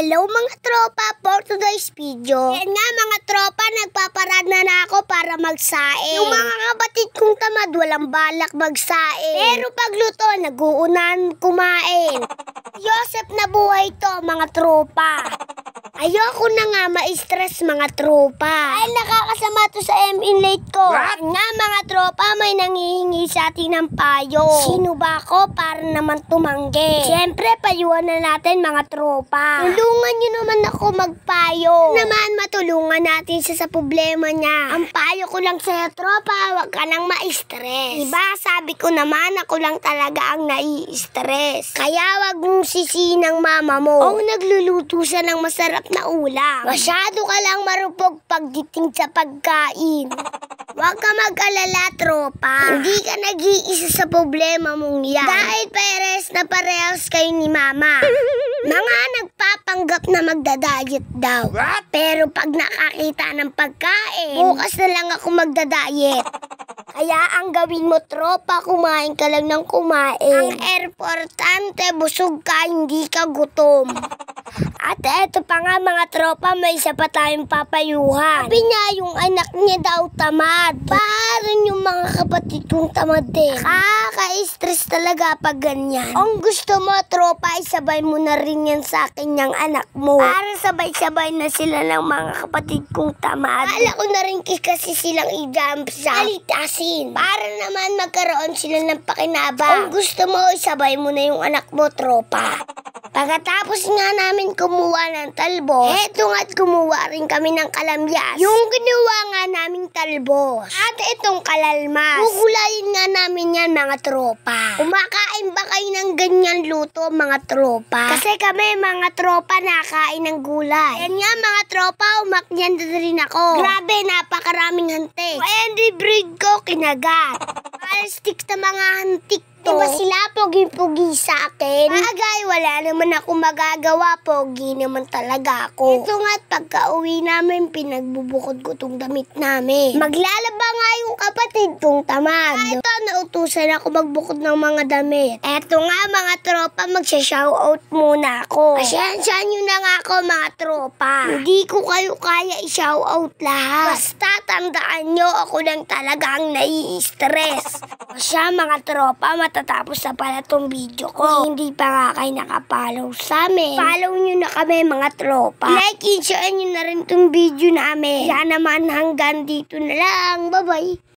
Hello mga tropa, for today's video. Yan nga mga tropa, nagpaparada na ako para magsaing. Yung mga kapatid kong tamad, walang balak magsaing. Pero pagluto, nag-uunan kumain. Joseph na buhay to mga tropa. Ayoko na nga ma-stress mga tropa. Ay nakakasama to sa M-Inlate ko. What? Nga mga tropa, may nangihingi sa atin ng payo. Sino ba ako para naman tumanggi? Siyempre, payuhan na natin mga tropa. Tulungan nyo naman ako magpayo. Naman matulungan natin siya sa problema niya. Ang payo ko lang sa'yo tropa, wag ka nang ma-stress. Diba sabi ko naman ako lang talaga ang nai-stress. Kaya wag mong sisihin ng mama mo. O nagluluto siya ng masarap na ulam. Masyado ka lang marupog pagdating sa pagkain. Huwag ka mag-alala, tropa. Hindi ka nag-iisa sa problema mong yan. Dahil parehas kayo ni mama. Mga nagpapanggap na magda-diet daw. What? Pero pag nakakita ng pagkain, bukas na lang ako magda-diet. Kaya ang gawin mo, tropa, kumain ka lang ng kumain. Ang importante, busog ka, hindi ka gutom. At eto pa nga mga tropa, may isa pa tayong papayuhan. Sabi niya yung anak niya daw tamad. Parang yung mga kapatid kong tamad din. Kaka-stress talaga pag ganyan. Kung gusto mo tropa, isabay mo na rin yan sa akin yung anak mo. Para sabay-sabay na sila ng mga kapatid kong tamad. Kala ko na rin kasi silang i-jump sa alitasin. Para naman magkaroon sila ng pakinabang. Kung gusto mo, isabay mo na yung anak mo tropa. Pagkatapos nga namin kumuha ng talbos, eto nga't kumuha rin kami ng kalamyas. Yung ginawa nga naming talbos. At itong kalalmas. Gugulayin nga namin yan mga tropa. Kumakain ba kayo ng ganyan luto mga tropa? Kasi kami mga tropa nakain ng gulay. Yan nga mga tropa, umakyan na rin ako. Grabe, napakaraming hantik. Kaya hindi breed ko kinagat. Plastic na mga hantik. Diba sila pogi-pogi sa akin? Bagay, wala naman ako magagawa. Pogi naman talaga ako. Ito nga't pagka-uwi namin, pinagbubukod ko tong damit namin. Maglalaba nga yung kapatid kong tamad. Ito, nautusan ako magbukod ng mga damit. Eto nga mga tropa, magsha-shoutout muna ako. Pasensya nyo na nga ako mga tropa. Hindi ko kayo kaya i-shoutout lahat. Basta tandaan nyo, ako lang talaga ang nai-stress. O siya mga tropa, matatapos na pala tong video ko. Kung hindi pa nga kayo nakapollow sa amin, follow nyo na kami mga tropa. Like and share nyo na rin tong video namin. Kaya naman hanggang dito na lang. Bye-bye!